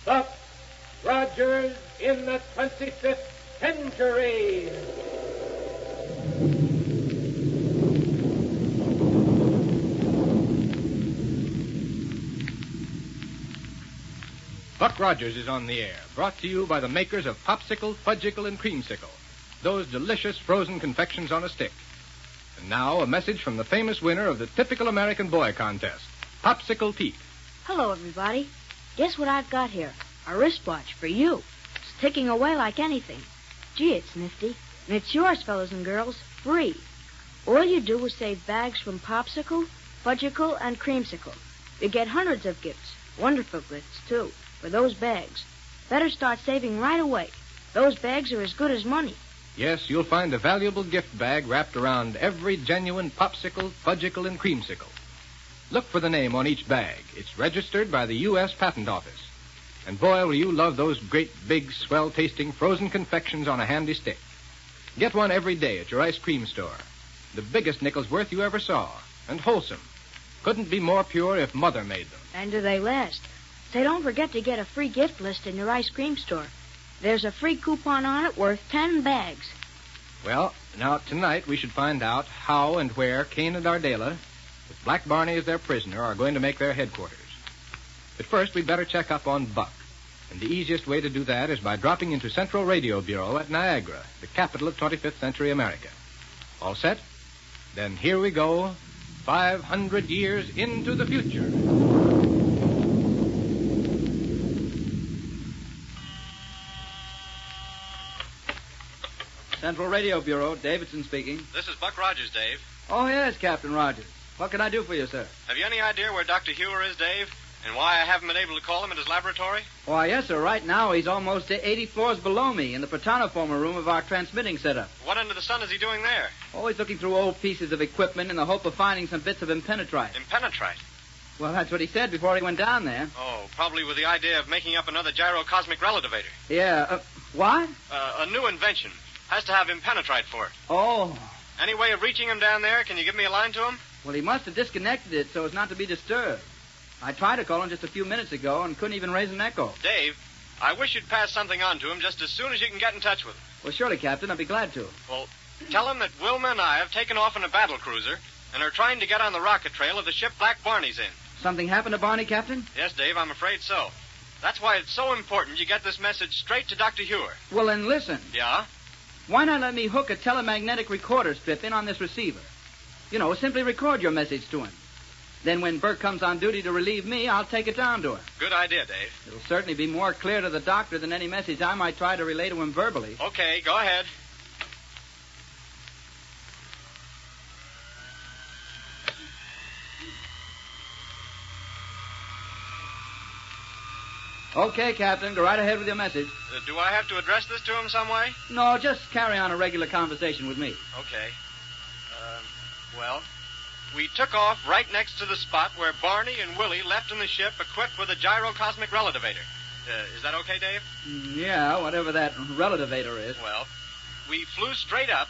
Buck Rogers in the 25th century. Buck Rogers is on the air, brought to you by the makers of Popsicle, Fudgicle, and Creamsicle, those delicious frozen confections on a stick. And now, a message from the famous winner of the Typical American Boy contest, Popsicle Pete. Hello, everybody. Guess what I've got here? A wristwatch for you. It's ticking away like anything. Gee, it's nifty. And it's yours, fellas and girls, free. All you do is save bags from Popsicle, Fudgicle, and Creamsicle. You get hundreds of gifts, wonderful gifts, too, for those bags. Better start saving right away. Those bags are as good as money. Yes, you'll find a valuable gift bag wrapped around every genuine Popsicle, Fudgicle, and Creamsicle. Look for the name on each bag. It's registered by the U.S. Patent Office. And boy, will you love those great, big, swell-tasting frozen confections on a handy stick. Get one every day at your ice cream store. The biggest nickel's worth you ever saw. And wholesome. Couldn't be more pure if Mother made them. And do they last? Say, don't forget to get a free gift list in your ice cream store. There's a free coupon on it worth 10 bags. Well, now, tonight we should find out how and where Cain and Ardela, with Black Barney as their prisoner, are going to make their headquarters. But first, we'd better check up on Buck. And the easiest way to do that is by dropping into Central Radio Bureau at Niagara, the capital of 25th century America. All set? Then here we go, 500 years into the future. Central Radio Bureau, Davidson speaking. This is Buck Rogers, Dave. Oh, yes, Captain Rogers. What can I do for you, sir? Have you any idea where Dr. Hewer is, Dave? And why I haven't been able to call him at his laboratory? Why, yes, sir. Right now, he's almost 80 floors below me in the protoniformer room of our transmitting setup. What under the sun is he doing there? Always looking through old pieces of equipment in the hope of finding some bits of impenetrite. Impenetrite? Well, that's what he said before he went down there. Oh, probably with the idea of making up another gyrocosmic relativator. Yeah, what? A new invention. Has to have impenetrite for it. Oh. Any way of reaching him down there? Can you give me a line to him? Well, he must have disconnected it so as not to be disturbed. I tried to call him just a few minutes ago and couldn't even raise an echo. Dave, I wish you'd pass something on to him just as soon as you can get in touch with him. Well, surely, Captain. I'd be glad to. Well, tell him that Wilma and I have taken off in a battle cruiser and are trying to get on the rocket trail of the ship Black Barney's in. Something happened to Barney, Captain? Yes, Dave, I'm afraid so. That's why it's so important you get this message straight to Dr. Hewer. Well, then listen. Yeah? Why not let me hook a telemagnetic recorder strip in on this receiver? You know, simply record your message to him. Then when Burke comes on duty to relieve me, I'll take it down to him. Good idea, Dave. It'll certainly be more clear to the doctor than any message I might try to relay to him verbally. Okay, go ahead. Okay, Captain, go right ahead with your message. Do I have to address this to him some way? No, just carry on a regular conversation with me. Okay. Well, we took off right next to the spot where Barney and Willie left in the ship equipped with a gyrocosmic relativator. Is that okay, Dave? Yeah, whatever that relativator is. Well, we flew straight up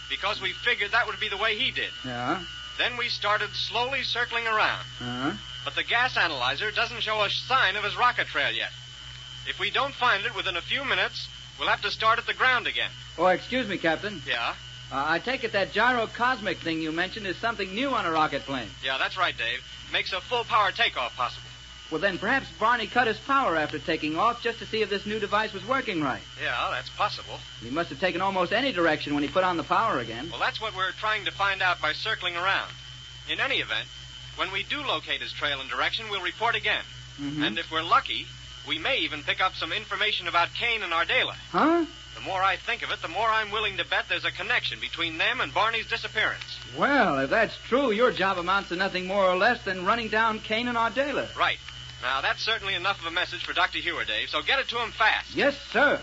because we figured that would be the way he did. Yeah? Then we started slowly circling around. Uh-huh. But the gas analyzer doesn't show a sign of his rocket trail yet. If we don't find it within a few minutes, we'll have to start at the ground again. Oh, excuse me, Captain. Yeah? I take it that gyrocosmic thing you mentioned is something new on a rocket plane. Yeah, that's right, Dave. Makes a full-power takeoff possible. Well, then perhaps Barney cut his power after taking off just to see if this new device was working right. Yeah, that's possible. He must have taken almost any direction when he put on the power again. Well, that's what we're trying to find out by circling around. In any event, when we do locate his trail and direction, we'll report again. Mm-hmm. And if we're lucky, we may even pick up some information about Cain and Ardela. Huh? The more I think of it, the more I'm willing to bet there's a connection between them and Barney's disappearance. Well, if that's true, your job amounts to nothing more or less than running down Cain and Ardela. Right. Now, that's certainly enough of a message for Dr. Hewer, Dave, so get it to him fast. Yes, sir.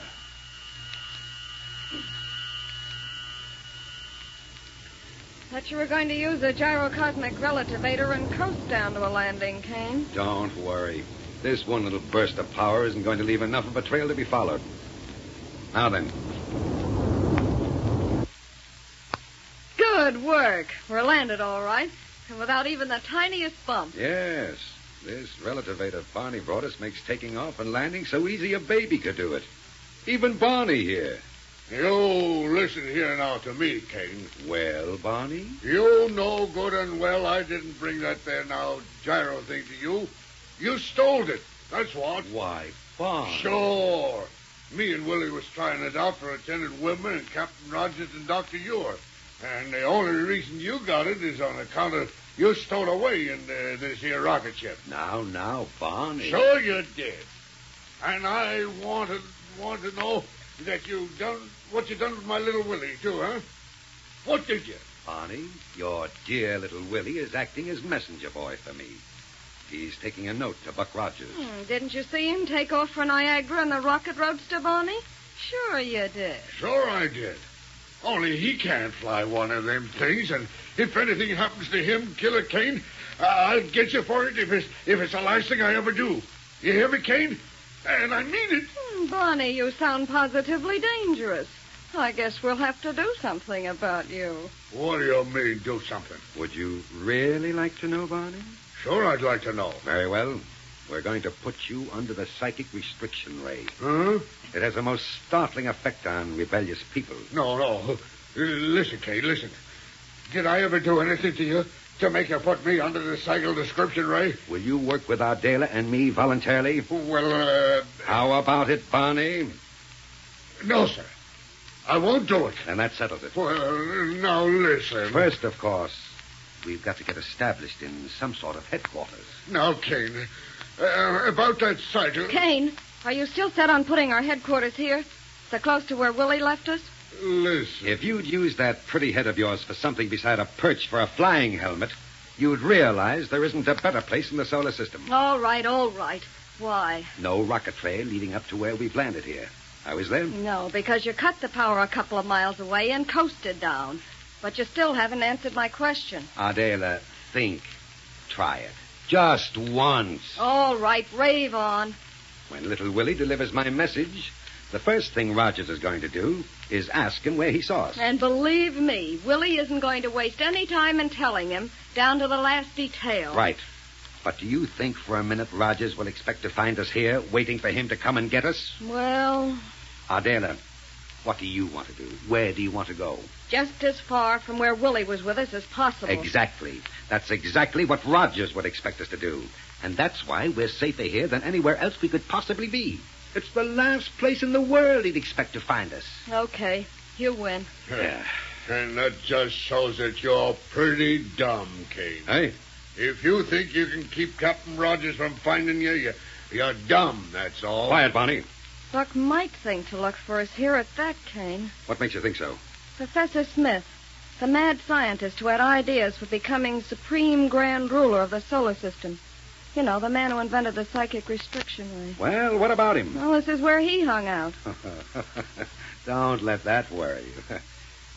Thought you were going to use the gyrocosmic relativator and coast down to a landing, Cain. Don't worry. This one little burst of power isn't going to leave enough of a trail to be followed. Now then. Good work. We're landed all right, and without even the tiniest bump. Yes. This relativator Barney brought us makes taking off and landing so easy a baby could do it. Even Barney here. You listen here now to me, Kane. Well, Barney? You know good and well I didn't bring that there now gyro thing to you. You stole it. That's what. Why, Barney? Sure. Me and Willie was trying it out for Lieutenant Whitman and Captain Rogers and Dr. Ewer. And the only reason you got it is on account of you stowed away in this here rocket ship. Now, Barney. Sure you did. And I want to know that you done what you done with my little Willie, too, huh? What did you? Barney, your dear little Willie is acting as messenger boy for me. He's taking a note to Buck Rogers. Didn't you see him take off for Niagara in the rocket roadster, Barney? Sure you did. Sure I did. Only he can't fly one of them things, and if anything happens to him, Killer Kane, I'll get you for it if it's the last thing I ever do. You hear me, Kane? And I mean it. Barney, you sound positively dangerous. I guess we'll have to do something about you. What do you mean, do something? Would you really like to know, Barney? Sure, I'd like to know. Very well. We're going to put you under the psychic restriction ray. Huh? It has a most startling effect on rebellious people. No. Listen, Kate, listen. Did I ever do anything to you to make you put me under the psychic description ray? Will you work with Ardela and me voluntarily? Well, How about it, Barney? No, sir. I won't do it. Then that settles it. Well, now listen. First, of course, we've got to get established in some sort of headquarters. Now, Kane, about that site... Kane, are you still set on putting our headquarters here? So close to where Willie left us? Listen. If you'd use that pretty head of yours for something beside a perch for a flying helmet, you'd realize there isn't a better place in the solar system. All right. Why? No rocket trail leading up to where we've landed here. I was there. No, because you cut the power a couple of miles away and coasted down. But you still haven't answered my question. Ardela, think. Try it. Just once. All right, rave on. When little Willie delivers my message, the first thing Rogers is going to do is ask him where he saw us. And believe me, Willie isn't going to waste any time in telling him, down to the last detail. Right. But do you think for a minute Rogers will expect to find us here, waiting for him to come and get us? Well... Ardela, what do you want to do? Where do you want to go? Just as far from where Willie was with us as possible. Exactly. That's exactly what Rogers would expect us to do. And that's why we're safer here than anywhere else we could possibly be. It's the last place in the world he'd expect to find us. Okay, you win. Yeah. And that just shows that you're pretty dumb, Kane. Hey? If you think you can keep Captain Rogers from finding you, you're dumb, that's all. Quiet, Bonnie. Buck might think to look for us here at that, Kane. What makes you think so? Professor Smith, the mad scientist who had ideas for becoming supreme grand ruler of the solar system. You know, the man who invented the psychic restriction ray. Well, what about him? Well, this is where he hung out. Don't let that worry you.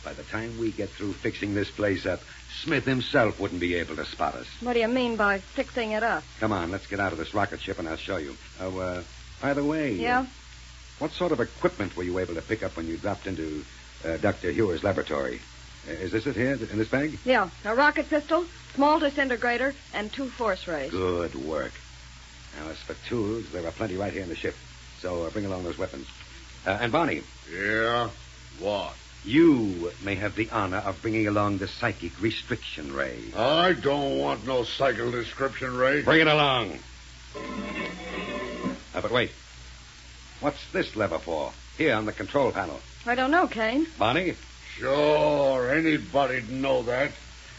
By the time we get through fixing this place up, Smith himself wouldn't be able to spot us. What do you mean by fixing it up? Come on, let's get out of this rocket ship and I'll show you. Oh, by the way... Yeah? What sort of equipment were you able to pick up when you dropped into Dr. Hewer's laboratory? Is this it here, in this bag? Yeah, a rocket pistol, small disintegrator, and 2 force rays. Good work. Now, as for tools, there are plenty right here in the ship. So bring along those weapons. And Barney. Yeah? What? You may have the honor of bringing along the psychic restriction ray. I don't want no psychic description ray. Bring it along. But wait. What's this lever for? Here on the control panel. I don't know, Kane. Barney? Sure, anybody'd know that.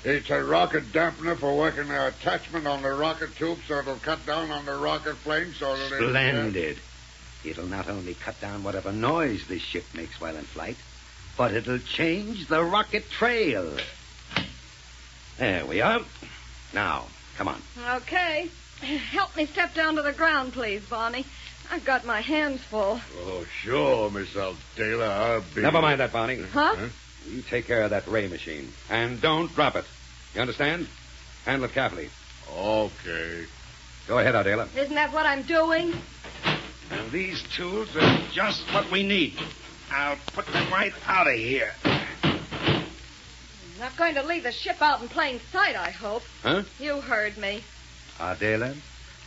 It's a rocket dampener for working the attachment on the rocket tube so it'll cut down on the rocket flame so that Splendid. It'll not only cut down whatever noise this ship makes while in flight, but it'll change the rocket trail. There we are. Now, come on. Okay. Help me step down to the ground, please, Barney. I've got my hands full. Oh, sure, Miss Aldela. I'll be... Never mind that, Barney. Huh? You take care of that ray machine. And don't drop it. You understand? Handle it carefully. Okay. Go ahead, Ardela. Isn't that what I'm doing? And these tools are just what we need. I'll put them right out of here. I'm not going to leave the ship out in plain sight, I hope. Huh? You heard me. Ardela,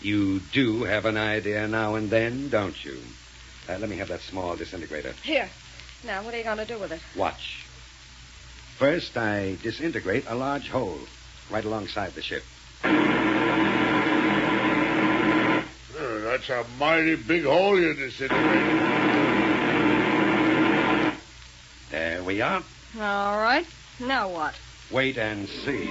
You do have an idea now and then, don't you? Let me have that small disintegrator. Here. Now, what are you going to do with it? Watch. First, I disintegrate a large hole right alongside the ship. That's a mighty big hole you disintegrated. There we are. All right. Now what? Wait and see.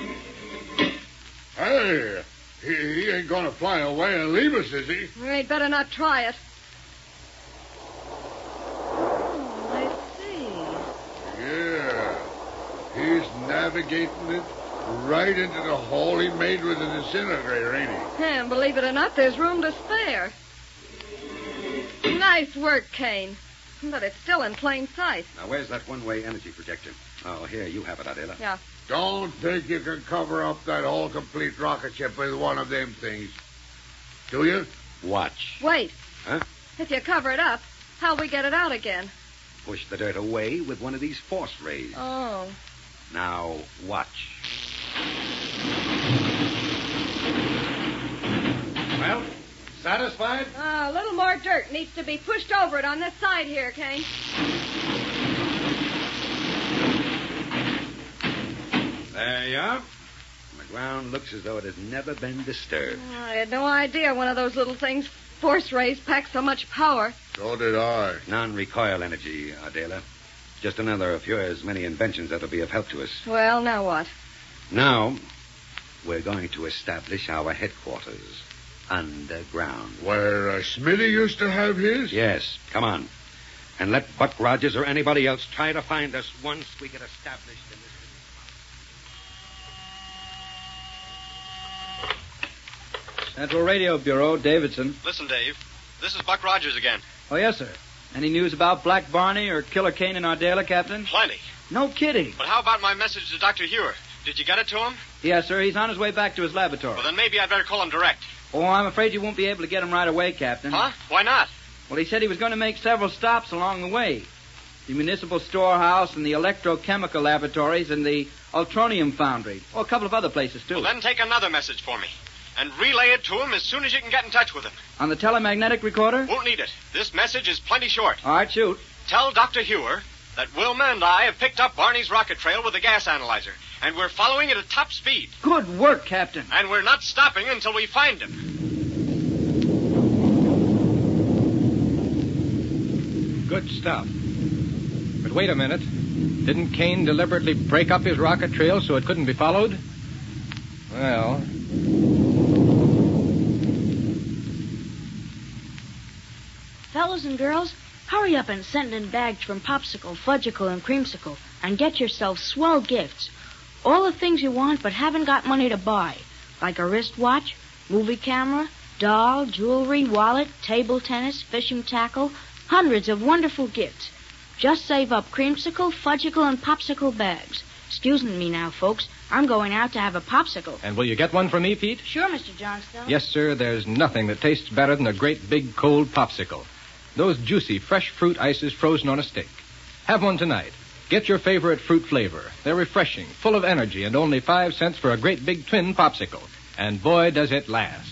Hey, he ain't going to fly away and leave us, is he? We'd better not try it. Oh, I see. Yeah. He's navigating it right into the hole he made with the disintegrator, ain't he? And believe it or not, there's room to spare. Nice work, Kane. But it's still in plain sight. Now, where's that one-way energy projector? Oh, here, you have it, Adela. Yeah. Don't think you can cover up that whole complete rocket ship with one of them things. Do you? Watch. Wait. Huh? If you cover it up, how'll we get it out again? Push the dirt away with one of these force rays. Oh. Now, watch. Well, satisfied? A little more dirt needs to be pushed over it on this side here, Kane. There you are. The ground looks as though it has never been disturbed. I had no idea one of those little things, force rays, packed so much power. So did I. Non-recoil energy, Adela. Just another of your many inventions that'll be of help to us. Well, now what? Now, we're going to establish our headquarters underground. Where Smitty used to have his? Yes, come on. And let Buck Rogers or anybody else try to find us once we get established in this. Central Radio Bureau, Davidson. Listen, Dave. This is Buck Rogers again. Oh, yes, sir. Any news about Black Barney or Killer Kane in Ardela, Captain? Plenty. No kidding. But how about my message to Dr. Hewer? Did you get it to him? Yes, sir. He's on his way back to his laboratory. Well, then maybe I'd better call him direct. Oh, I'm afraid you won't be able to get him right away, Captain. Huh? Why not? Well, he said he was going to make several stops along the way. The municipal storehouse and the electrochemical laboratories and the ultronium foundry. Oh, a couple of other places, too. Well, then take another message for me. And relay it to him as soon as you can get in touch with him. On the telemagnetic recorder? Won't need it. This message is plenty short. All right, shoot. Tell Dr. Hewer that Wilma and I have picked up Barney's rocket trail with a gas analyzer, and we're following it at top speed. Good work, Captain. And we're not stopping until we find him. Good stuff. But wait a minute. Didn't Kane deliberately break up his rocket trail so it couldn't be followed? Well... Fellas and girls, hurry up and send in bags from Popsicle, Fudgicle, and Creamsicle, and get yourself swell gifts. All the things you want but haven't got money to buy, like a wristwatch, movie camera, doll, jewelry, wallet, table tennis, fishing tackle, hundreds of wonderful gifts. Just save up Creamsicle, Fudgicle, and Popsicle bags. Excuse me now, folks. I'm going out to have a popsicle. And will you get one for me, Pete? Sure, Mr. Johnstone. Yes, sir. There's nothing that tastes better than a great big cold popsicle. Those juicy, fresh fruit ices frozen on a stick. Have one tonight. Get your favorite fruit flavor. They're refreshing, full of energy, and only 5 cents for a great big twin popsicle. And boy, does it last.